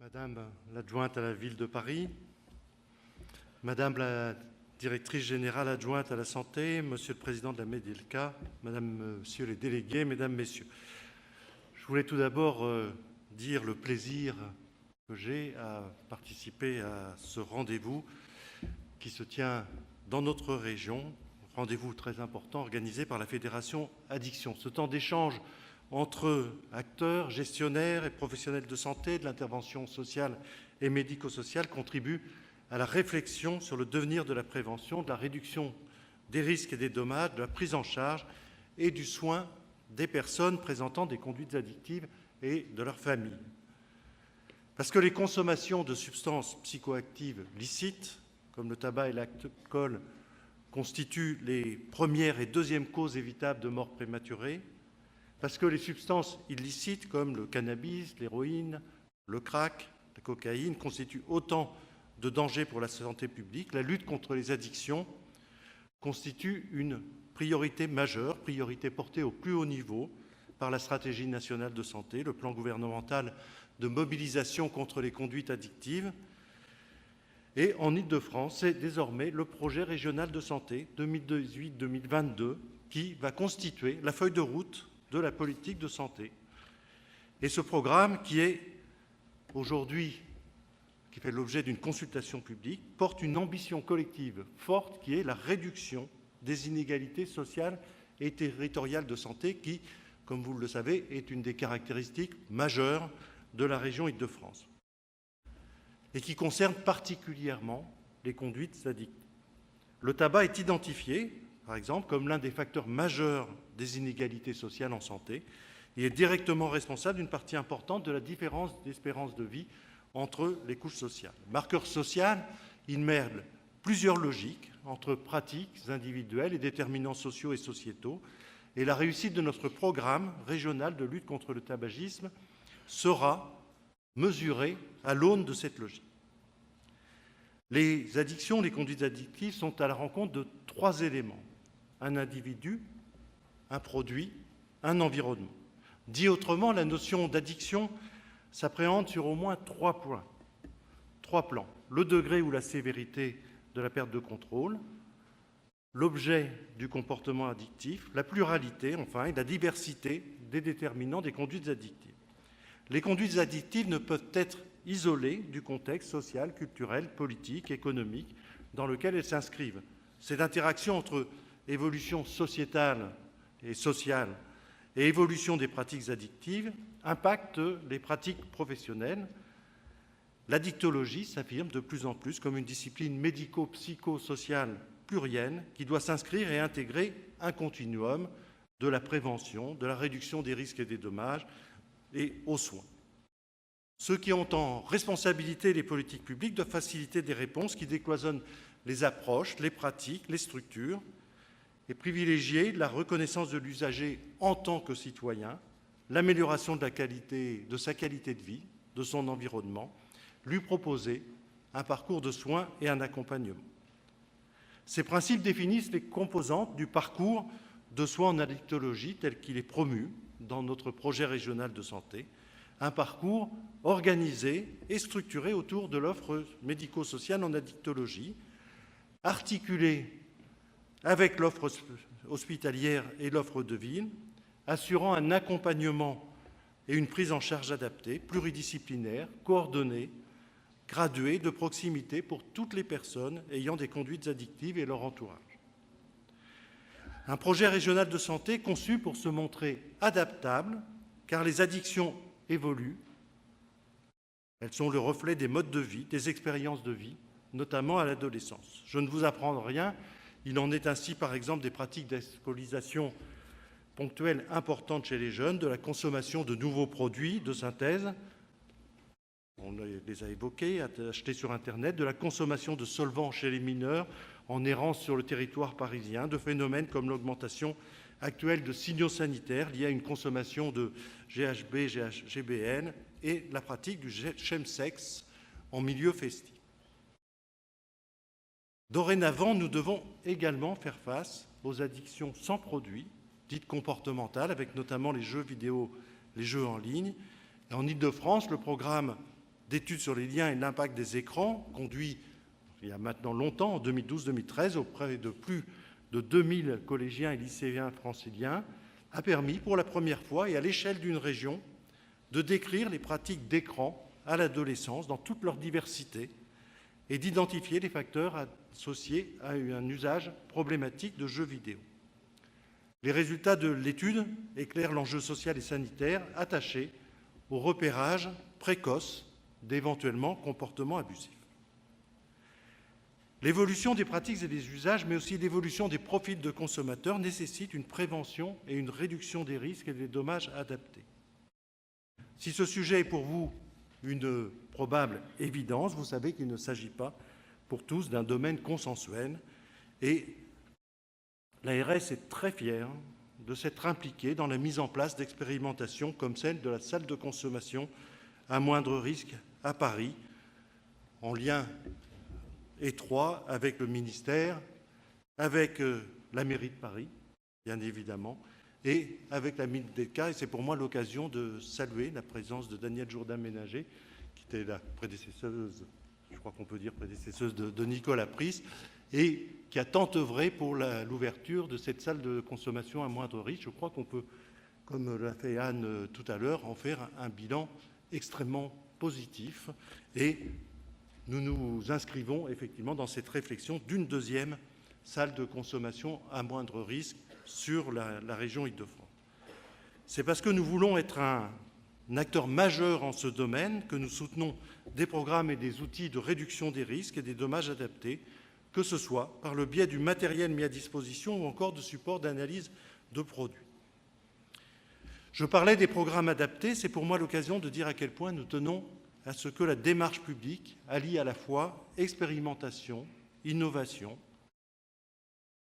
Madame l'adjointe à la ville de Paris, Madame la directrice générale adjointe à la santé, Monsieur le président de la MEDELCA, Madame, Monsieur les délégués, Mesdames, Messieurs. Je voulais tout d'abord dire le plaisir que j'ai à participer à ce rendez-vous qui se tient dans notre région, rendez-vous très important organisé par la Fédération Addiction. Ce temps d'échange entre acteurs, gestionnaires et professionnels de santé, de l'intervention sociale et médico-sociale contribue à la réflexion sur le devenir de la prévention, de la réduction des risques et des dommages, de la prise en charge et du soin des personnes présentant des conduites addictives et de leurs familles. Parce que les consommations de substances psychoactives licites, comme le tabac et l'alcool, constituent les premières et deuxièmes causes évitables de mort prématurée, parce que les substances illicites comme le cannabis, l'héroïne, le crack, la cocaïne constituent autant de dangers pour la santé publique, la lutte contre les addictions constitue une priorité majeure, priorité portée au plus haut niveau par la stratégie nationale de santé, le plan gouvernemental de mobilisation contre les conduites addictives. Et en Île-de-France, c'est désormais le projet régional de santé 2018-2022 qui va constituer la feuille de route de la politique de santé. Et ce programme, qui est aujourd'hui, qui fait l'objet d'une consultation publique, porte une ambition collective forte qui est la réduction des inégalités sociales et territoriales de santé qui, comme vous le savez, est une des caractéristiques majeures de la région Île-de-France et qui concerne particulièrement les conduites addictives. Le tabac est identifié, par exemple, comme l'un des facteurs majeurs des inégalités sociales en santé et est directement responsable d'une partie importante de la différence d'espérance de vie entre les couches sociales. Marqueur social, il mêle plusieurs logiques entre pratiques individuelles et déterminants sociaux et sociétaux, et la réussite de notre programme régional de lutte contre le tabagisme sera mesurée à l'aune de cette logique. Les addictions, les conduites addictives sont à la rencontre de trois éléments: un individu, un produit, un environnement. Dit autrement, la notion d'addiction s'appréhende sur au moins trois plans. Le degré ou la sévérité de la perte de contrôle, l'objet du comportement addictif, la pluralité, enfin, et la diversité des déterminants des conduites addictives. Les conduites addictives ne peuvent être isolées du contexte social, culturel, politique, économique dans lequel elles s'inscrivent. Cette interaction entre évolution sociétale et sociale et évolution des pratiques addictives impacte les pratiques professionnelles. L'addictologie s'affirme de plus en plus comme une discipline médico-psychosociale plurienne qui doit s'inscrire et intégrer un continuum de la prévention, de la réduction des risques et des dommages et aux soins. Ceux qui ont en responsabilité les politiques publiques doivent faciliter des réponses qui décloisonnent les approches, les pratiques, les structures et privilégier la reconnaissance de l'usager en tant que citoyen, l'amélioration de sa qualité de vie, de son environnement, lui proposer un parcours de soins et un accompagnement. Ces principes définissent les composantes du parcours de soins en addictologie tel qu'il est promu dans notre projet régional de santé, un parcours organisé et structuré autour de l'offre médico-sociale en addictologie, articulé avec l'offre hospitalière et l'offre de ville, assurant un accompagnement et une prise en charge adaptée, pluridisciplinaire, coordonnée, graduée, de proximité pour toutes les personnes ayant des conduites addictives et leur entourage. Un projet régional de santé conçu pour se montrer adaptable, car les addictions évoluent. Elles sont le reflet des modes de vie, des expériences de vie, notamment à l'adolescence. Je ne vous apprends rien, il en est ainsi par exemple des pratiques d'alcoolisation ponctuelles importantes chez les jeunes, de la consommation de nouveaux produits de synthèse, on les a évoqués, achetés sur Internet, de la consommation de solvants chez les mineurs en errance sur le territoire parisien, de phénomènes comme l'augmentation actuelle de signaux sanitaires liés à une consommation de GHB, GBN et la pratique du chemsex en milieu festif. Dorénavant, nous devons également faire face aux addictions sans produit, dites comportementales, avec notamment les jeux vidéo, les jeux en ligne. Et en Île-de-France, le programme d'études sur les liens et l'impact des écrans, conduit il y a maintenant longtemps, en 2012-2013, auprès de plus de 2000 collégiens et lycéens franciliens, a permis pour la première fois et à l'échelle d'une région de décrire les pratiques d'écran à l'adolescence dans toute leur diversité et d'identifier les facteurs associés à un usage problématique de jeux vidéo. Les résultats de l'étude éclairent l'enjeu social et sanitaire attaché au repérage précoce d'éventuellement comportements abusifs. L'évolution des pratiques et des usages, mais aussi l'évolution des profils de consommateurs nécessite une prévention et une réduction des risques et des dommages adaptés. Si ce sujet est pour vous une probable évidence, vous savez qu'il ne s'agit pas pour tous d'un domaine consensuel et l'ARS est très fière de s'être impliquée dans la mise en place d'expérimentations comme celle de la salle de consommation à moindre risque à Paris, en lien étroit avec le ministère, avec la mairie de Paris, bien évidemment, et avec la mine d'Edka. Et c'est pour moi l'occasion de saluer la présence de Danielle Jourdain-Ménager, qui était la prédécesseuse, je crois qu'on peut dire prédécesseuse de Nicolas Pris, et qui a tant œuvré pour l'ouverture de cette salle de consommation à moindre risque. Je crois qu'on peut, comme l'a fait Anne tout à l'heure, en faire un bilan extrêmement positif. Et nous nous inscrivons effectivement dans cette réflexion d'une deuxième salle de consommation à moindre risque sur la région Île-de-France. C'est parce que nous voulons être un acteur majeur en ce domaine que nous soutenons des programmes et des outils de réduction des risques et des dommages adaptés, que ce soit par le biais du matériel mis à disposition ou encore de supports d'analyse de produits. Je parlais des programmes adaptés, c'est pour moi l'occasion de dire à quel point nous tenons à ce que la démarche publique allie à la fois expérimentation, innovation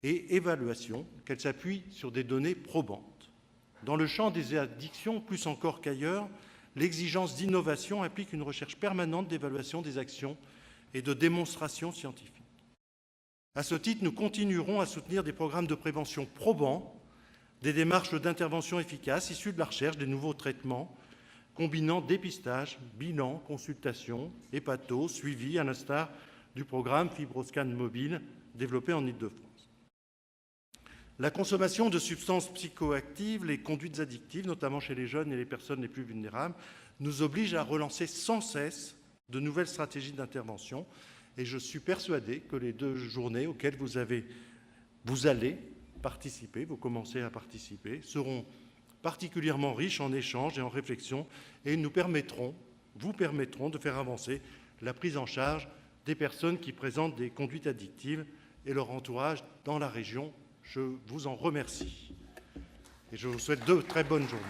et évaluation, qu'elle s'appuie sur des données probantes. Dans le champ des addictions, plus encore qu'ailleurs, l'exigence d'innovation implique une recherche permanente d'évaluation des actions et de démonstration scientifique. À ce titre, nous continuerons à soutenir des programmes de prévention probants, des démarches d'intervention efficaces issues de la recherche des nouveaux traitements, combinant dépistage, bilan, consultation, hépato, suivi, à l'instar du programme FibroScan mobile développé en Île-de-France. La consommation de substances psychoactives, les conduites addictives, notamment chez les jeunes et les personnes les plus vulnérables, nous oblige à relancer sans cesse de nouvelles stratégies d'intervention. Et je suis persuadé que les 2 journées auxquelles vous allez participer, vous commencez à participer, seront particulièrement riches en échanges et en réflexions et vous permettront de faire avancer la prise en charge des personnes qui présentent des conduites addictives et leur entourage dans la région. Je vous en remercie et je vous souhaite de très bonnes journées.